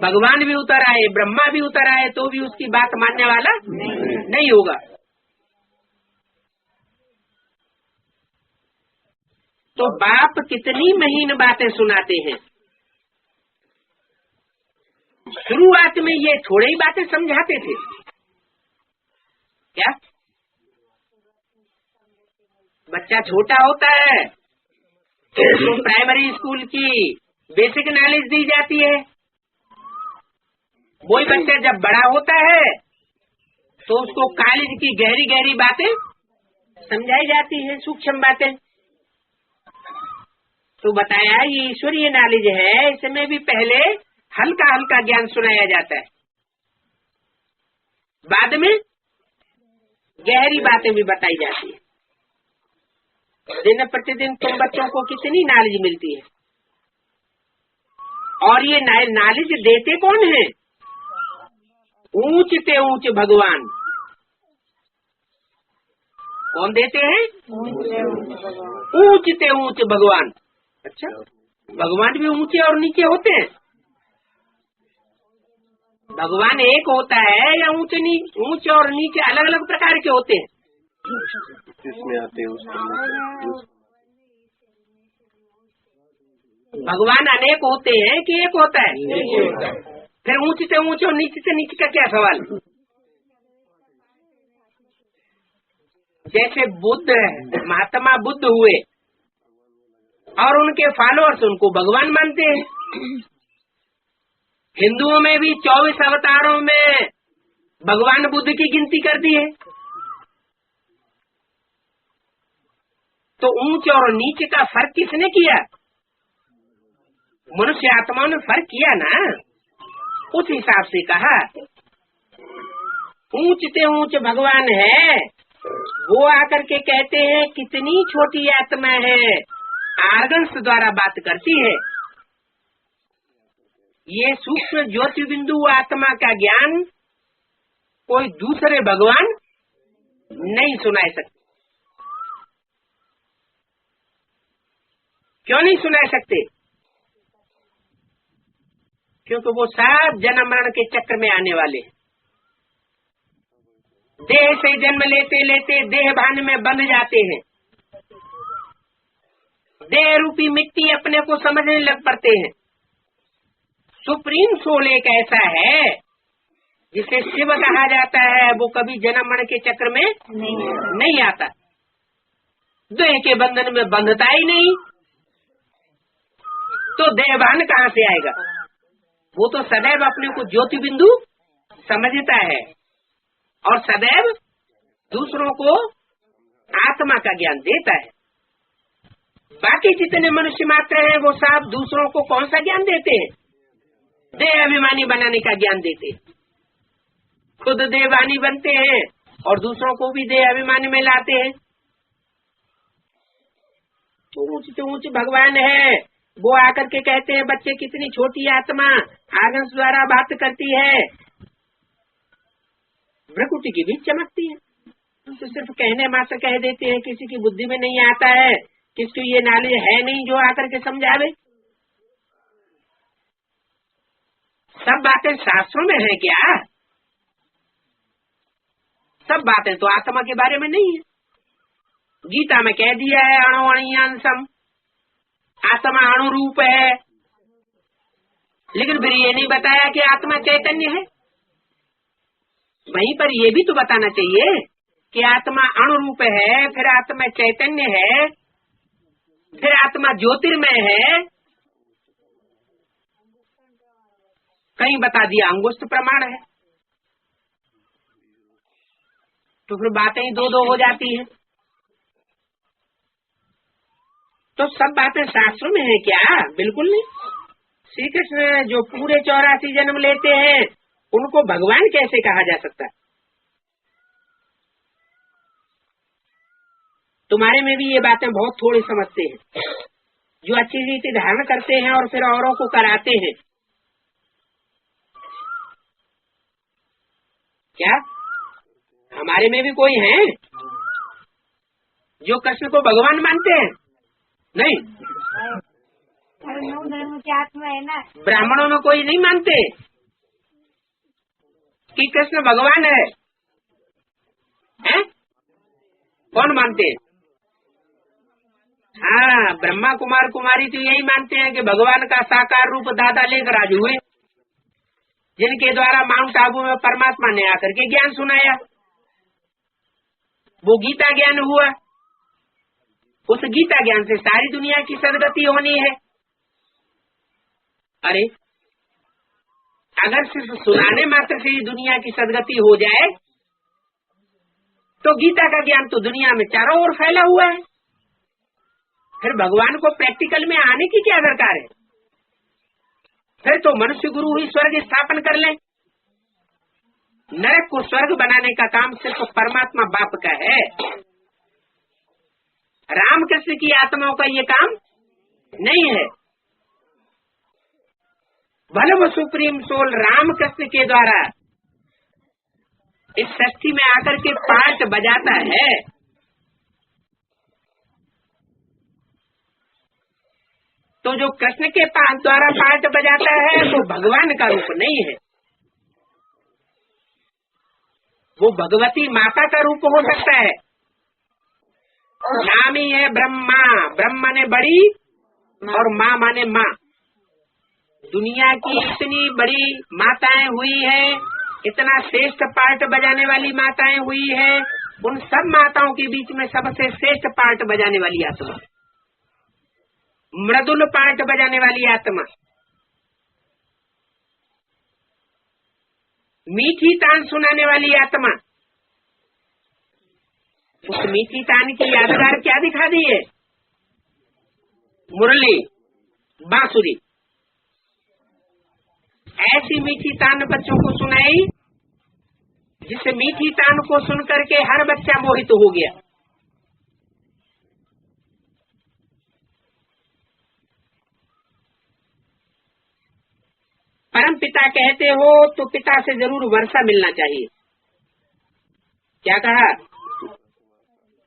भगवान भी उतर आए, ब्रह्मा भी उतर आए तो भी उसकी बात मानने वाला नहीं होगा। तो बाप कितनी महीन बातें सुनाते हैं। शुरुआत में ये थोड़ी ही बातें समझाते थे। क्या? बच्चा छोटा होता है तो प्राइमरी स्कूल की बेसिक नॉलेज दी जाती है। वही बच्चा जब बड़ा होता है तो उसको कॉलेज की गहरी गहरी बातें समझाई जाती है, सूक्ष्म बातें। तो बताया ये ईश्वरीय नॉलेज है, इसमें भी पहले हल्का हल्का ज्ञान सुनाया जाता है, बाद में गहरी बातें भी बताई जाती है। दिन प्रतिदिन तुम बच्चों को कितनी नॉलेज मिलती है, और ये नॉलेज देते कौन है? ऊंच से ऊंच भगवान। कौन देते हैं? ऊंच से ऊंच भगवान। अच्छा, भगवान भी ऊंचे और नीचे होते हैं? भगवान एक होता है या ऊंचे और नीचे अलग अलग प्रकार के होते हैं? जिसमें आते हैं भगवान अनेक होते हैं कि एक होता है? फिर ऊंचे से ऊंचे और नीचे से नीचे का क्या सवाल? जैसे बुद्ध महात्मा बुद्ध हुए और उनके फॉलोअर्स उनको भगवान मानते हैं। हिंदुओं में भी 24 अवतारों में भगवान बुद्ध की गिनती कर दी है। तो ऊंचे और नीचे का फर्क किसने किया? मनुष्य आत्माओं ने फर्क किया ना, उस हिसाब से कहा ऊंचे ऊंचे भगवान है। वो आकर के कहते हैं कितनी छोटी आत्मा है, आर्गन्स द्वारा बात करती है। ये सूक्ष्म ज्योति बिंदु आत्मा का ज्ञान कोई दूसरे भगवान नहीं सुना सकते। क्यों नहीं सुना सकते? क्योंकि वो सब जन्म मरण के चक्र में आने वाले हैं। देह से जन्म लेते लेते देह भान में बंध जाते हैं। देह रूपी मिट्टी अपने को समझने लग पड़ते हैं। सुप्रीम सोल एक ऐसा है जिसे शिव कहा जाता है, वो कभी जन्म मरण के चक्र में नहीं आता, देह के बंधन में बंधता ही नहीं। तो देहभान कहाँ से आएगा? वो तो सदैव अपने को ज्योति बिंदु समझता है और सदैव दूसरों को आत्मा का ज्ञान देता है। बाकी जितने मनुष्य मात्र हैं वो सब दूसरों को कौन सा ज्ञान देते हैं? देह अभिमानी बनाने का ज्ञान देते हैं। खुद देहवानी बनते हैं और दूसरों को भी देह अभिमानी में लाते हैं। तो ऊंचे भगवान है, वो आकर के कहते हैं बच्चे कितनी छोटी आत्मा आगंस द्वारा बात करती है। भ्रकुटी की भी चमकती है। तो सिर्फ कहने मात्र कह देते हैं, किसी की बुद्धि में नहीं आता है, किसको ये नॉलेज है नहीं जो आकर के समझावे। सब बातें शास्त्रों में है क्या? सब बातें तो आत्मा के बारे में नहीं है। गीता में कह दिया है अणु अणियांसम, आत्मा अणु रूप है, लेकिन फिर ये नहीं बताया कि आत्मा चैतन्य है। वहीं पर ये भी तो बताना चाहिए कि आत्मा अणु रूप है, फिर आत्मा चैतन्य है, फिर आत्मा ज्योतिर्मय है। कहीं बता दिया अंगुष्ठ प्रमाण है। तो फिर बातें ही दो हो जाती हैं। तो सब बातें शास्त्रों में है क्या? बिल्कुल नहीं। श्री कृष्ण जो पूरे 84 जन्म लेते हैं उनको भगवान कैसे कहा जा सकता है? तुम्हारे में भी ये बातें बहुत थोड़ी समझते हैं। जो अच्छी रीति धारण करते हैं और फिर औरों को कराते हैं। क्या हमारे में भी कोई है जो कृष्ण को भगवान मानते हैं? नहीं। धर्म की आत्मा है ना। ब्राह्मणों में कोई नहीं मानते कि कृष्ण भगवान है? कौन मानते हैं? हाँ, ब्रह्मा कुमार कुमारी तो यही मानते हैं कि भगवान का साकार रूप दादा लेकर आज हुए, जिनके द्वारा माउंट आबू में परमात्मा ने आकर के ज्ञान सुनाया। वो गीता ज्ञान हुआ। उस गीता ज्ञान से सारी दुनिया की सदगति होनी है। अरे अगर सिर्फ सुनाने मात्र से ही दुनिया की सदगति हो जाए तो गीता का ज्ञान तो दुनिया में चारों ओर फैला हुआ है। फिर भगवान को प्रैक्टिकल में आने की क्या दरकार है? फिर तो मनुष्य गुरु ही स्वर्ग स्थापन कर ले। नरक को स्वर्ग बनाने का काम सिर्फ परमात्मा बाप का है। रामकृष्ण की आत्माओं का ये काम नहीं है। भले वो सुप्रीम सोल रामकृष्ण के द्वारा इस सृष्टि में आकर के पार्ट बजाता है, तो जो कृष्ण के द्वारा पार्ट बजाता है वो भगवान का रूप नहीं है, वो भगवती माता का रूप हो सकता है। नाम ही है ब्रह्मा, ब्रह्म माने बड़ी और माँ माने माँ। दुनिया की इतनी बड़ी माताएं हुई है, इतना श्रेष्ठ पार्ट बजाने वाली माताएं हुई है, उन सब माताओं के बीच में सबसे श्रेष्ठ पार्ट बजाने वाली आत्मा, मृदुल पार्ट बजाने वाली आत्मा, मीठी तान सुनाने वाली आत्मा, उस मीठी तान की यादगार क्या दिखा दी है? मुरली, बांसुरी। ऐसी मीठी तान बच्चों को सुनाई जिस मीठी तान को सुन करके हर बच्चा मोहित हो गया। परम पिता कहते हो तो पिता से जरूर वर्षा मिलना चाहिए। क्या कहा?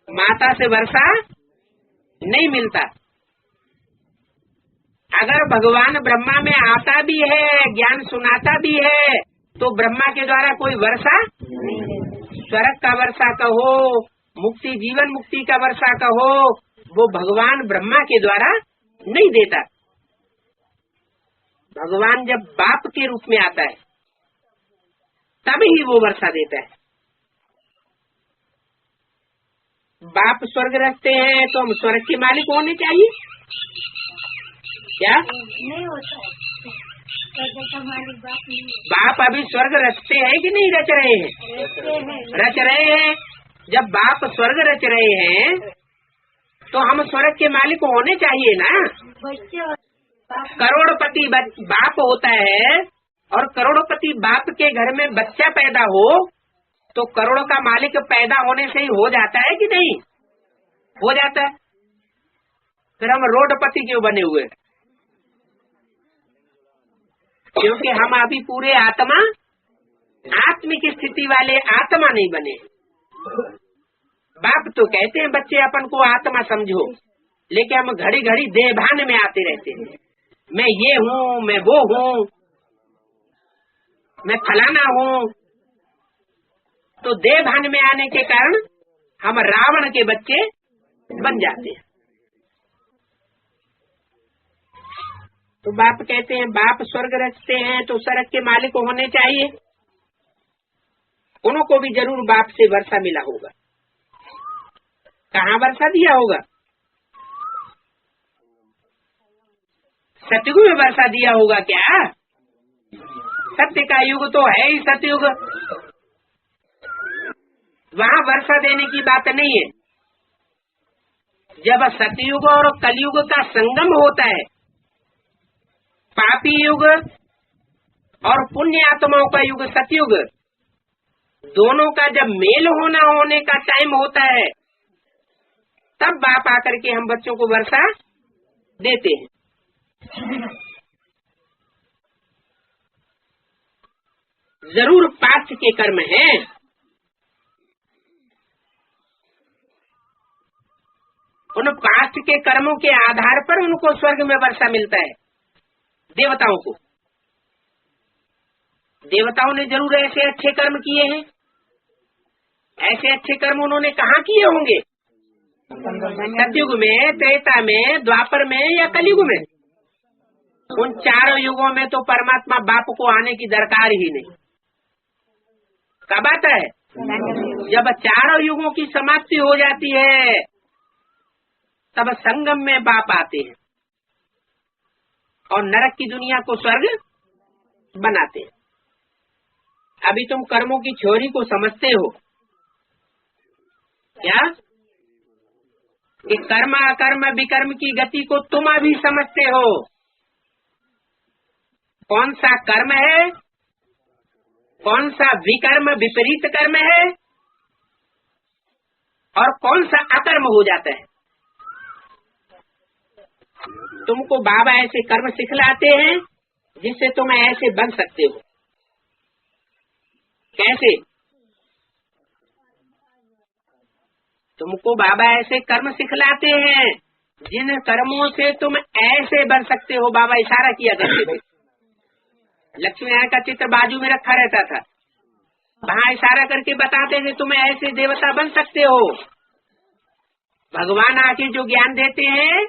माता से वर्षा नहीं मिलता। अगर भगवान ब्रह्मा में आता भी है, ज्ञान सुनाता भी है, तो ब्रह्मा के द्वारा कोई वर्षा, स्वर्ग का वर्षा कहो, मुक्ति जीवन मुक्ति का वर्षा कहो, वो भगवान ब्रह्मा के द्वारा नहीं देता। भगवान जब बाप के रूप में आता है तभी ही वो वर्षा देता है। बाप स्वर्ग रखते हैं तो हम स्वर्ग के मालिक होने चाहिए क्या? नहीं होता है, बाप अभी स्वर्ग रचते हैं कि नहीं रच रहे हैं? रच रहे हैं। जब बाप स्वर्ग रच रहे हैं तो हम स्वर्ग के मालिक होने चाहिए ना। करोड़पति बाप होता है और करोड़पति बाप के घर में बच्चा पैदा हो तो करोड़ का मालिक पैदा होने से ही हो जाता है कि नहीं? हो जाता है। फिर हम रोडपति क्यों बने हुए? क्योंकि हम अभी पूरे आत्मिक स्थिति वाले आत्मा नहीं बने। बाप तो कहते हैं बच्चे अपन को आत्मा समझो, लेकिन हम घड़ी घड़ी देहभान में आते रहते हैं। मैं ये हूँ, मैं वो हूँ, मैं फलाना हूँ। तो देहभान में आने के कारण हम रावण के बच्चे बन जाते हैं। तो बाप कहते हैं बाप स्वर्ग रचते हैं तो स्वर्ग के मालिक होने चाहिए। उनको भी जरूर बाप से वर्षा मिला होगा। कहाँ वर्षा दिया होगा? सतयुग में वर्षा दिया होगा क्या? सत्य का युग तो है ही सतयुग, वहाँ वर्षा देने की बात नहीं है। जब सतयुग और कलयुग का संगम होता है, पापी युग और पुण्य आत्माओं का युग सतयुग, दोनों का जब मेल होने का टाइम होता है, तब बाप आकर के हम बच्चों को वर्षा देते हैं। जरूर पास्ट के कर्म हैं, उन पास्ट के कर्मों के आधार पर उनको स्वर्ग में वर्षा मिलता है। देवताओं को, देवताओं ने जरूर ऐसे अच्छे कर्म किए हैं। ऐसे अच्छे कर्म उन्होंने कहाँ किए होंगे? सतयुग में, त्रेता में, द्वापर में या कलयुग में? उन चारों युगों में तो परमात्मा बाप को आने की दरकार ही नहीं। कब आता है? जब चारों युगों की समाप्ति हो जाती है तब संगम में बाप आते हैं और नरक की दुनिया को स्वर्ग बनाते हैं। अभी तुम कर्मों की थ्योरी को समझते हो क्या? कि कर्म अकर्म विकर्म की गति को तुम अभी समझते हो। कौन सा कर्म है, कौन सा विकर्म विपरीत कर्म है और कौन सा अकर्म हो जाता है। तुमको बाबा ऐसे कर्म सिखलाते हैं जिससे तुम ऐसे बन सकते हो। कैसे? तुमको बाबा ऐसे कर्म सिखलाते हैं जिन कर्मों से तुम ऐसे बन सकते हो, बाबा इशारा किया करते थे। लक्ष्मी नारायण का चित्र बाजू में रखा रहता था, वहाँ इशारा करके बताते थे तुम ऐसे देवता बन सकते हो। भगवान आके जो ज्ञान देते हैं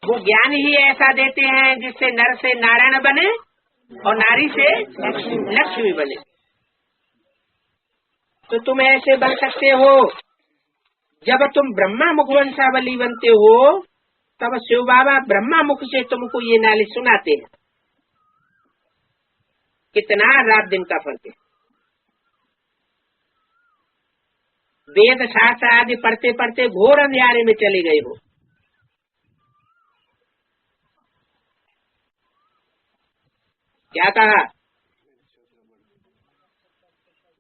वो ज्ञान ही ऐसा देते हैं जिससे नर से नारायण बने और नारी से लक्ष्मी बने। तो तुम ऐसे बन सकते हो। जब तुम ब्रह्मा मुखवंशावली बनते हो तब शिव बाबा ब्रह्मा मुख से तुमको ये नाली सुनाते हैं। कितना रात दिन का फर्क है। वेद शास्त्र आदि पढ़ते पढ़ते घोर अंधियारे में चले गए हो। क्या कहा?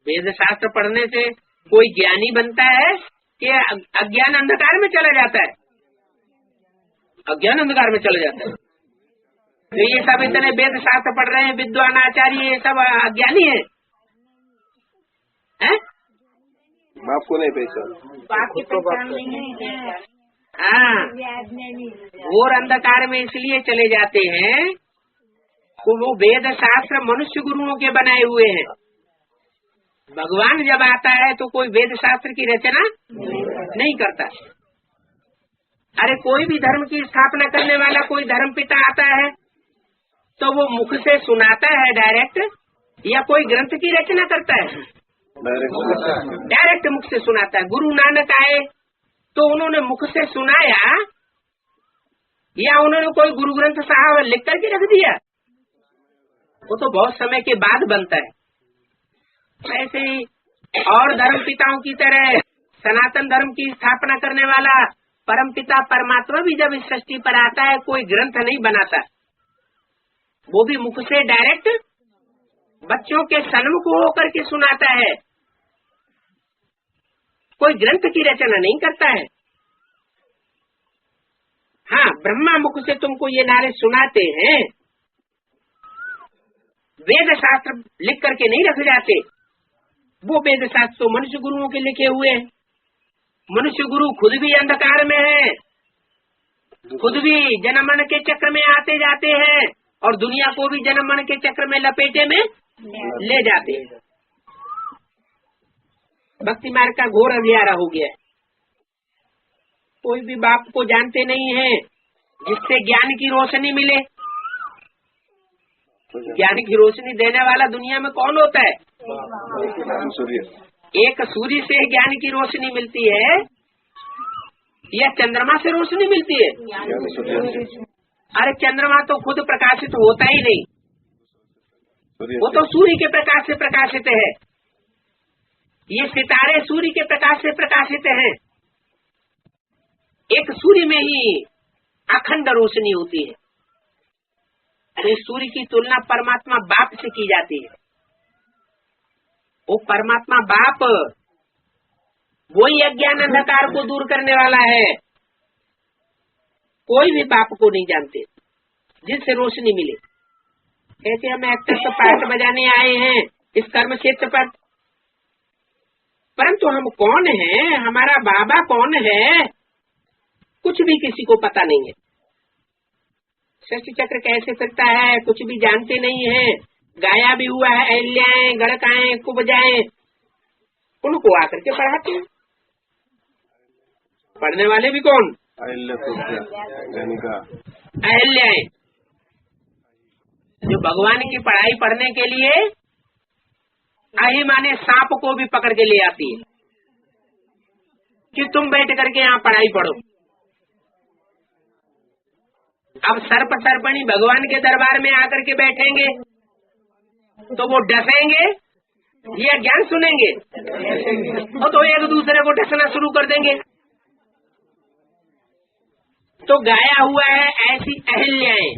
वेद शास्त्र पढ़ने से कोई ज्ञानी बनता है कि अज्ञान अंधकार में चला जाता है? अज्ञान अंधकार में चला जाता है। तो ये सब इतने वेद शास्त्र पढ़ रहे हैं, विद्वान आचार्य, ये सब अज्ञानी है? बाप को नहीं पहचान, बाप की पहचान नहीं है। हाँ, घोर अंधकार में इसलिए चले जाते हैं कि वो वेद शास्त्र मनुष्य गुरुओं के बनाए हुए हैं। भगवान जब आता है तो कोई वेद शास्त्र की रचना नहीं करता। अरे कोई भी धर्म की स्थापना करने वाला कोई धर्म पिता आता है तो वो मुख से सुनाता है डायरेक्ट, या कोई ग्रंथ की रचना करता है? डायरेक्ट मुख से सुनाता है। गुरु नानक आए तो उन्होंने मुख से सुनाया या उन्होंने कोई गुरु ग्रंथ साहब लिख करके रख दिया? वो तो बहुत समय के बाद बनता है। ऐसे ही और धर्म पिताओं की तरह सनातन धर्म की स्थापना करने वाला परम पिता परमात्मा भी जब इस सृष्टि पर आता है कोई ग्रंथ नहीं बनाता, वो भी मुख से डायरेक्ट बच्चों के सन्मुख होकर के सुनाता है, कोई ग्रंथ की रचना नहीं करता है। हाँ, ब्रह्मा मुख से तुमको ये नारे सुनाते हैं। वेद शास्त्र लिख करके नहीं रख जाते, वो वेद शास्त्र तो मनुष्य गुरुओं के लिखे हुए हैं। मनुष्य गुरु खुद भी अंधकार में है, खुद भी जन्म मरण के चक्र में आते जाते हैं और दुनिया को भी जन्म मरण के चक्र में लपेटे में ले जाते हैं। भक्ति मार्ग का घोर अंधियारा हो गया है। कोई भी बाप को जानते नहीं है जिससे ज्ञान की रोशनी मिले। ज्ञान की रोशनी देने वाला दुनिया में कौन होता है? एक सूर्य से ज्ञान की रोशनी मिलती है या चंद्रमा से रोशनी मिलती है? अरे चंद्रमा तो खुद प्रकाशित होता ही नहीं, वो तो सूर्य के प्रकाश से प्रकाशित है। ये सितारे सूर्य के प्रकाश से प्रकाशित हैं। एक सूर्य में ही अखंड रोशनी होती है। अरे सूर्य की तुलना परमात्मा बाप से की जाती है। वो परमात्मा बाप वही अज्ञान अंधकार को दूर करने वाला है। कोई भी बाप को नहीं जानते जिससे रोशनी मिले। कहते हम एक्टर तो पाठ बजाने आए हैं इस कर्म क्षेत्र पर, परंतु हम कौन हैं, हमारा बाबा कौन है, कुछ भी किसी को पता नहीं है। सृष्टि चक्र कैसे फिरता है कुछ भी जानते नहीं है। गाया भी हुआ है, अहल्याएं, गड़काएं, कुब्जाएं, उनको आकर के पढ़ाते हैं। पढ़ने वाले भी कौन? अहल्याएं, जो भगवान की पढ़ाई पढ़ने के लिए आही माने सांप को भी पकड़ के ले आती है कि तुम बैठ करके यहाँ पढ़ाई पढ़ो। अब सर्प सर्पणी भगवान के दरबार में आकर के बैठेंगे तो वो डसेंगे या ज्ञान सुनेंगे? और तो एक दूसरे को डसना शुरू कर देंगे। तो गाया हुआ है ऐसी अहल्याएं,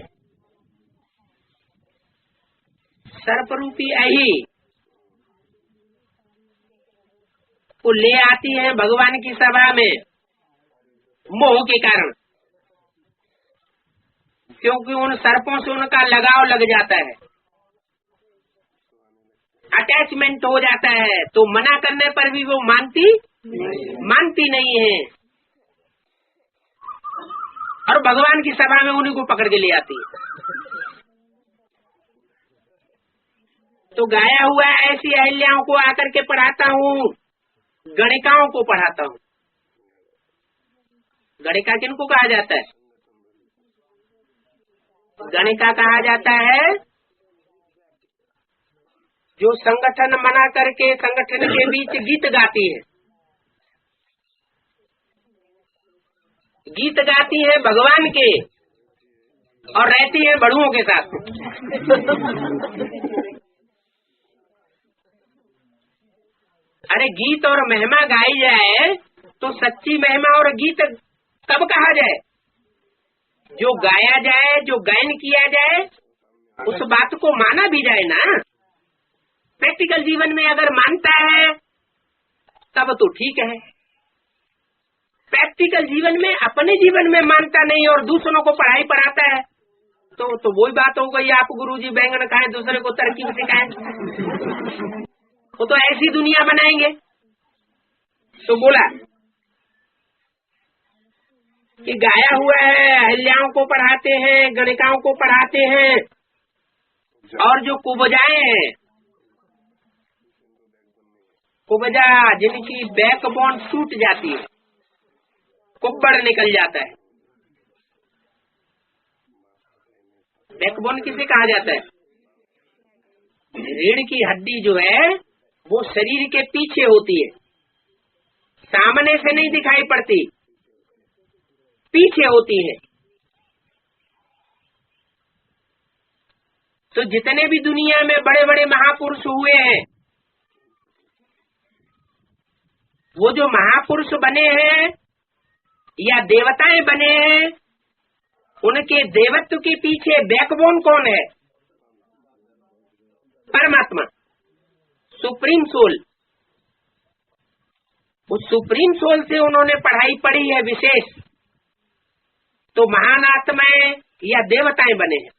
सर्परूपी अही को ले आती है भगवान की सभा में मोह के कारण, क्योंकि उन सर्पों से उनका लगाव लग जाता है, अटैचमेंट हो जाता है। तो मना करने पर भी वो मानती नहीं है। भगवान की सभा में उन्हीं को पकड़ के ले आती है। तो गाया हुआ ऐसी अहिल्याओं को आकर के पढ़ाता हूँ, गणिकाओं को पढ़ाता हूँ। गणिका किनको कहा जाता है? गणिका कहा जाता है जो संगठन बना करके संगठन के बीच गीत गाती है। गीत गाती है भगवान के और रहती है बड़ुओं के साथ। अरे गीत और महिमा गाई जाए तो सच्ची महिमा और गीत कब कहा जाए? जो गाया जाए, जो गायन किया जाए, उस बात को माना भी जाए ना। प्रैक्टिकल जीवन में अगर मानता है तब तो ठीक है। प्रैक्टिकल जीवन में अपने जीवन में मानता नहीं और दूसरों को पढ़ाई पढ़ाता है तो वही बात हो गई, आप गुरुजी बैंगन खाएं दूसरे को तरकीब सिखाएं। वो तो ऐसी दुनिया बनाएंगे। तो बोला कि गाया हुआ है, अहिल्याओं को पढ़ाते हैं, गणिकाओं को पढ़ाते हैं, और जो कुब्जाएं हैं, कुब्जा जिनकी बैकबोन टूट जाती है, कुब्बड़ निकल जाता है। बैकबोन किसे कहा जाता है? रीढ़ की हड्डी जो है वो शरीर के पीछे होती है, सामने से नहीं दिखाई पड़ती, पीछे होती है। तो जितने भी दुनिया में बड़े बड़े महापुरुष हुए हैं, वो जो महापुरुष बने हैं या देवताएं बने हैं, उनके देवत्व के पीछे बैकबोन कौन है? परमात्मा, सुप्रीम सोल। उस सुप्रीम सोल से उन्होंने पढ़ाई पढ़ी है विशेष, तो महान आत्माएं या देवताएं बने हैं।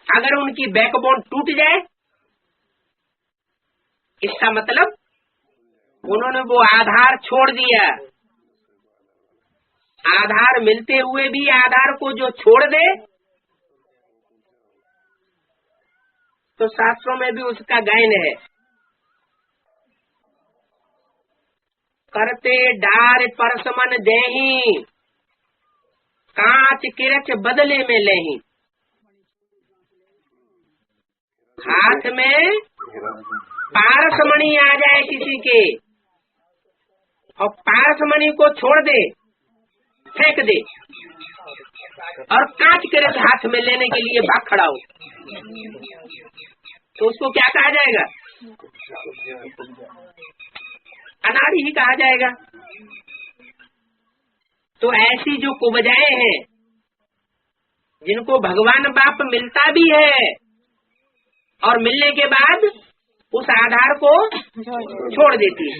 अगर उनकी बैकबोन टूट जाए, इसका मतलब उन्होंने वो आधार छोड़ दिया। आधार मिलते हुए भी आधार को जो छोड़ दे, तो शास्त्रों में भी उसका गायन है। करते डार परसमन देही, कांच किरच बदले में लेही। हाथ में पारसमणि आ जाए किसी के और पारसमणि को छोड़ दे, फेंक दे, और कांच किरच हाथ में लेने के लिए भाग खड़ा हो, तो उसको क्या कहा जाएगा? अनाड़ी ही कहा जाएगा। तो ऐसी जो कुब्जाएं हैं, जिनको भगवान बाप मिलता भी है और मिलने के बाद उस आधार को छोड़ देती है,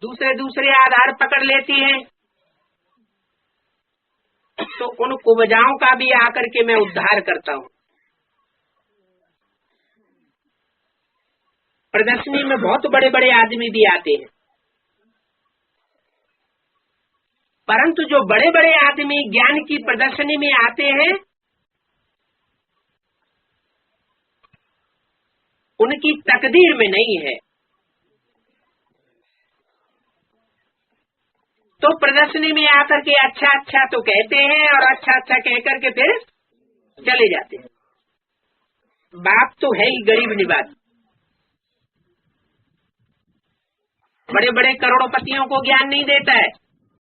दूसरे आधार पकड़ लेती है, तो उन कुब्जाओं का भी आकर के मैं उद्धार करता हूँ। प्रदर्शनी में बहुत बड़े बड़े आदमी भी आते हैं, परंतु जो बड़े बड़े आदमी ज्ञान की प्रदर्शनी में आते हैं, उनकी तकदीर में नहीं है। तो प्रदर्शनी में आकर के अच्छा अच्छा तो कहते हैं और अच्छा अच्छा कह करके फिर चले जाते हैं। बाप तो है ही गरीब निवाज, बड़े बड़े करोड़पतियों को ज्ञान नहीं देता है,